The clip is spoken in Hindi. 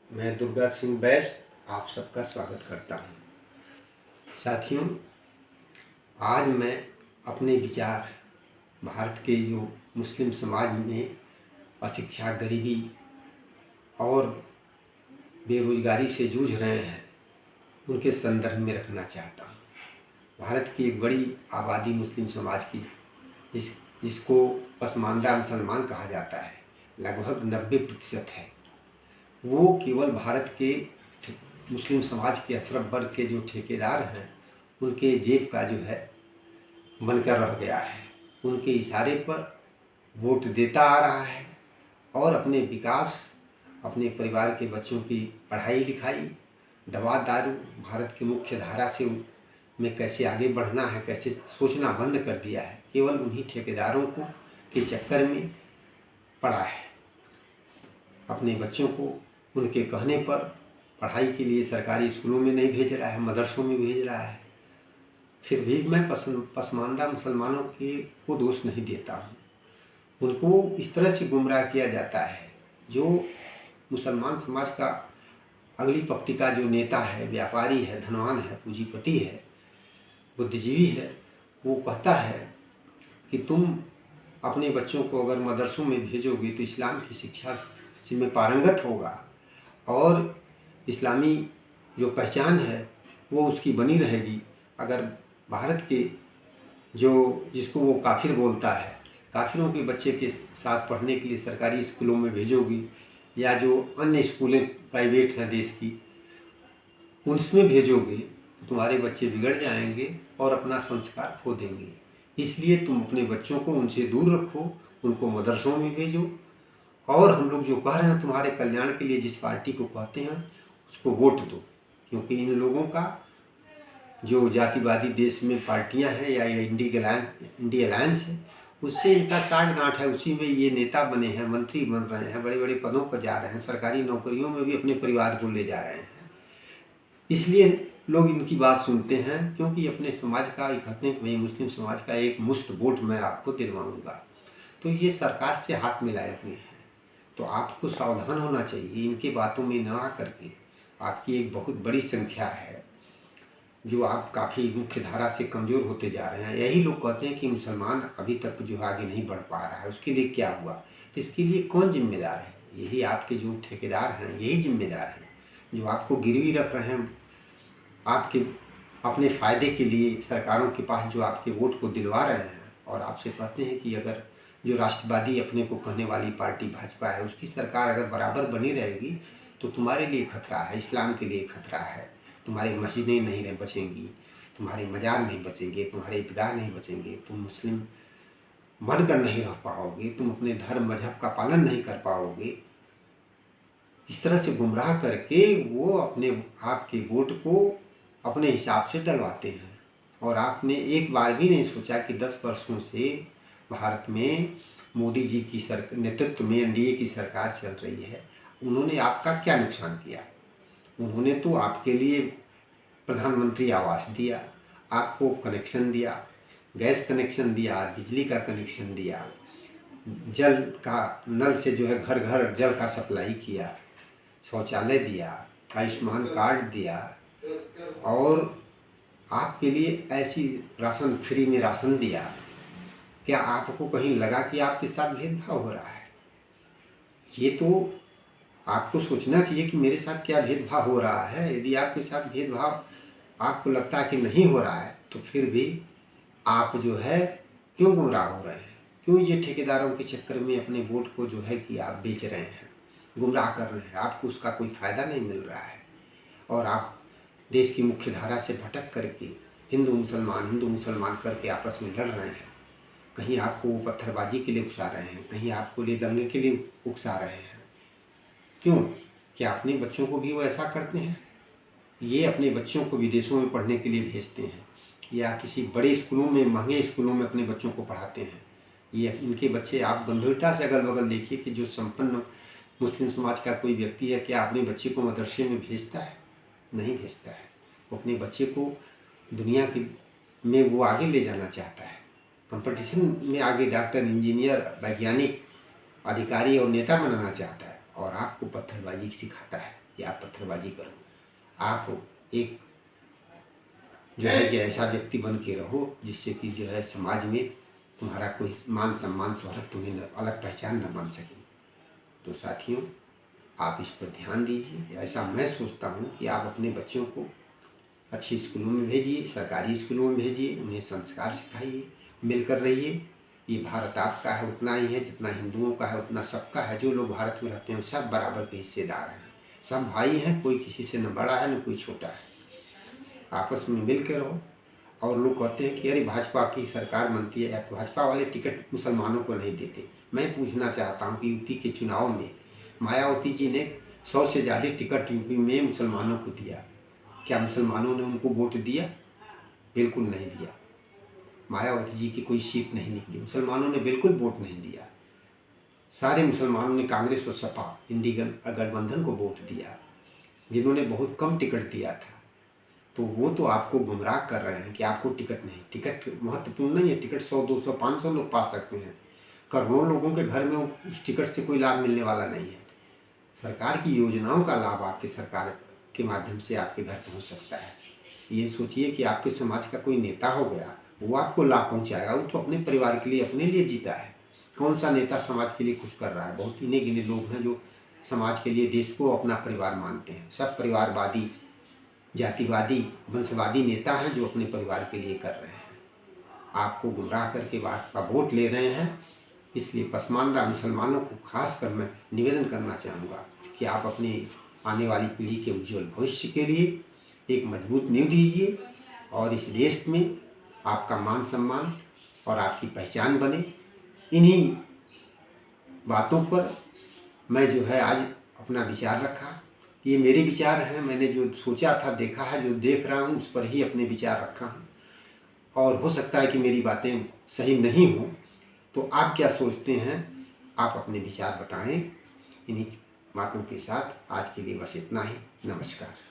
मैं दुर्गा सिंह बैस आप सबका स्वागत करता हूँ। साथियों, आज मैं अपने विचार भारत के जो मुस्लिम समाज में अशिक्षा, गरीबी और बेरोजगारी से जूझ रहे हैं उनके संदर्भ में रखना चाहता हूँ। भारत की एक बड़ी आबादी मुस्लिम समाज की जिसको पसमानदा मुसलमान कहा जाता है, लगभग 90% है। वो केवल भारत के मुस्लिम समाज के अशरफ वर्ग के जो ठेकेदार हैं उनके जेब का जो है बनकर रह गया है। उनके इशारे पर वोट देता आ रहा है और अपने विकास, अपने परिवार के बच्चों की पढ़ाई लिखाई, दवा दारू, भारत की मुख्य धारा से में कैसे आगे बढ़ना है, कैसे सोचना बंद कर दिया है। केवल उन्हीं ठेकेदारों को के चक्कर में पड़ा है। अपने बच्चों को उनके कहने पर पढ़ाई के लिए सरकारी स्कूलों में नहीं भेज रहा है, मदरसों में भेज रहा है। फिर भी मैं पसमानदा मुसलमानों को दोष नहीं देता हूँ। उनको इस तरह से गुमराह किया जाता है। जो मुसलमान समाज का अगली पंक्ति का जो नेता है, व्यापारी है, धनवान है, पूंजीपति है, बुद्धिजीवी है, वो कहता है कि तुम अपने बच्चों को अगर मदरसों में भेजोगे तो इस्लाम की शिक्षा में पारंगत होगा और इस्लामी जो पहचान है वो उसकी बनी रहेगी। अगर भारत के जिसको वो काफिर बोलता है, काफिरों के बच्चे के साथ पढ़ने के लिए सरकारी स्कूलों में भेजोगी या जो अन्य स्कूलें प्राइवेट हैं देश की उसमें भेजोगे तो तुम्हारे बच्चे बिगड़ जाएंगे और अपना संस्कार खो देंगे। इसलिए तुम अपने बच्चों को उनसे दूर रखो, उनको मदरसों में भेजो और हम लोग जो कह रहे हैं तुम्हारे कल्याण के लिए जिस पार्टी को कहते हैं उसको वोट दो। क्योंकि इन लोगों का जो जातिवादी देश में पार्टियां हैं या इंडी अलायंस है उससे इनका साठ गांठ है। उसी में ये नेता बने हैं, मंत्री बन रहे हैं, बड़े बड़े पदों पर जा रहे हैं, सरकारी नौकरियों में भी अपने परिवार को ले जा रहे हैं। इसलिए लोग इनकी बात सुनते हैं क्योंकि अपने समाज का कहते हैं कि भाई मुस्लिम समाज का एक मुश्त वोट मैं आपको दिलवाऊंगा। तो ये सरकार से हाथ मिलाए हुए हैं। तो आपको सावधान होना चाहिए इनके बातों में ना आकर के। आपकी एक बहुत बड़ी संख्या है जो आप काफ़ी मुख्य धारा से कमज़ोर होते जा रहे हैं। यही लोग कहते हैं कि मुसलमान अभी तक जो आगे नहीं बढ़ पा रहा है, उसके लिए क्या हुआ? तो इसके लिए कौन जिम्मेदार है? यही आपके जो ठेकेदार हैं, यही जिम्मेदार हैं जो आपको गिरवी रख रहे हैं, आपके अपने फ़ायदे के लिए सरकारों के पास जो आपके वोट को दिलवा रहे हैं और आपसे कहते हैं कि अगर जो राष्ट्रवादी अपने को कहने वाली पार्टी भाजपा है उसकी सरकार अगर बराबर बनी रहेगी तो तुम्हारे लिए खतरा है, इस्लाम के लिए खतरा है। तुम्हारी मस्जिदें नहीं बचेंगी, तुम्हारे मजार नहीं बचेंगे, तुम्हारे ईदगाह नहीं बचेंगे, तुम मुस्लिम बनकर नहीं रह पाओगे, तुम अपने धर्म मजहब का पालन नहीं कर पाओगे। इस तरह से गुमराह करके वो अपने आपके वोट को अपने हिसाब से डलवाते हैं। और आपने एक बार भी नहीं सोचा कि 10 वर्षों से भारत में मोदी जी की नेतृत्व में एनडीए की सरकार चल रही है, उन्होंने आपका क्या नुकसान किया? उन्होंने तो आपके लिए प्रधानमंत्री आवास दिया, आपको कनेक्शन दिया, गैस कनेक्शन दिया, बिजली का कनेक्शन दिया, जल का नल से जो है घर घर जल का सप्लाई किया, शौचालय दिया, आयुष्मान कार्ड दिया और आपके लिए ऐसी राशन फ्री में राशन दिया। क्या आपको कहीं लगा कि आपके साथ भेदभाव हो रहा है? ये तो आपको सोचना चाहिए कि मेरे साथ क्या भेदभाव हो रहा है। यदि आपके साथ भेदभाव आपको लगता है कि नहीं हो रहा है तो फिर भी आप जो है क्यों गुमराह हो रहे हैं? क्यों ये ठेकेदारों के चक्कर में अपने वोट को जो है कि आप बेच रहे हैं, गुमराह कर रहे हैं? आपको उसका कोई फ़ायदा नहीं मिल रहा है और आप देश की मुख्य धारा से भटक करके हिंदू मुसलमान करके आपस में लड़ रहे हैं। कहीं आपको वो पत्थरबाजी के लिए उकसा रहे हैं, कहीं आपको लिए दंगे के लिए उकसा रहे हैं। क्यों? क्या अपने बच्चों को भी वो ऐसा करते हैं? ये अपने बच्चों को विदेशों में पढ़ने के लिए भेजते हैं या किसी बड़े स्कूलों में, महंगे स्कूलों में अपने बच्चों को पढ़ाते हैं। ये इनके बच्चे आप गंभीरता से अगल बगल देखिए कि जो संपन्न मुस्लिम समाज का कोई व्यक्ति है, क्या अपने बच्चे को मदरसे में भेजता है? नहीं भेजता है। वो अपने बच्चे को दुनिया में वो आगे ले जाना चाहता है, कंपटीशन में आगे डॉक्टर, इंजीनियर, वैज्ञानिक, अधिकारी और नेता बनाना चाहता है और आपको पत्थरबाजी सिखाता है। या आप पत्थरबाजी करो। आप एक जो है कि ऐसा व्यक्ति बन के रहो जिससे कि जो है समाज में तुम्हारा कोई मान सम्मान शोहरत तुम्हें अलग पहचान न बन सके। तो साथियों, आप इस पर ध्यान दीजिए। ऐसा मैं सोचता हूँ कि आप अपने बच्चों को अच्छे स्कूलों में भेजिए, सरकारी स्कूलों में भेजिए, उन्हें संस्कार सिखाइए, मिलकर रहिए। ये भारत आपका है उतना ही है जितना हिंदुओं का है उतना सबका है। जो लोग भारत में रहते हैं सब बराबर के हिस्सेदार हैं, सब भाई हैं, कोई किसी से न बड़ा है न कोई छोटा है। आपस में मिल के रहो। और लोग कहते हैं कि अरे भाजपा की सरकार बनती है, भाजपा वाले टिकट मुसलमानों को नहीं देते। मैं पूछना चाहता हूँ कि यूपी के चुनाव में मायावती जी ने 100 से ज़्यादा टिकट यूपी में मुसलमानों को दिया। क्या मुसलमानों ने उनको वोट दिया? बिल्कुल नहीं दिया। मायावती जी की कोई सीट नहीं निकली, मुसलमानों ने बिल्कुल वोट नहीं दिया। सारे मुसलमानों ने कांग्रेस और सपा इंडी गठबंधन को वोट दिया, जिन्होंने बहुत कम टिकट दिया था। तो वो तो आपको गुमराह कर रहे हैं कि आपको टिकट नहीं। टिकट महत्वपूर्ण नहीं है। टिकट 100, 200, 500 लोग पा सकते हैं। करोड़ों लोगों के घर में उस टिकट से कोई लाभ मिलने वाला नहीं है। सरकार की योजनाओं का लाभ आपके सरकार के माध्यम से आपके घर पहुंच सकता है। ये सोचिए कि आपके समाज का कोई नेता हो गया, वो आपको लाभ पहुंचाएगा। वो तो अपने परिवार के लिए, अपने लिए जीता है। कौन सा नेता समाज के लिए कुछ कर रहा है? बहुत गिने गिने लोग हैं जो समाज के लिए, देश को अपना परिवार मानते हैं। सब परिवारवादी, जातिवादी, वंशवादी नेता हैं जो अपने परिवार के लिए कर रहे हैं। आपको गुमराह करके आपका वोट ले रहे हैं। इसलिए पसमानदा मुसलमानों को खासकर मैं निवेदन करना चाहूँगा कि आप अपनी आने वाली पीढ़ी के उज्जवल भविष्य के लिए एक मजबूत नींव दीजिए और इस देश में आपका मान सम्मान और आपकी पहचान बने। इन्हीं बातों पर मैं जो है आज अपना विचार रखा। ये मेरे विचार हैं, मैंने जो सोचा था, देखा है, जो देख रहा हूँ उस पर ही अपने विचार रखा हूँ। और हो सकता है कि मेरी बातें सही नहीं हों, तो आप क्या सोचते हैं? आप अपने विचार बताएं। इन्हीं बातों के साथ आज के लिए बस इतना ही। नमस्कार।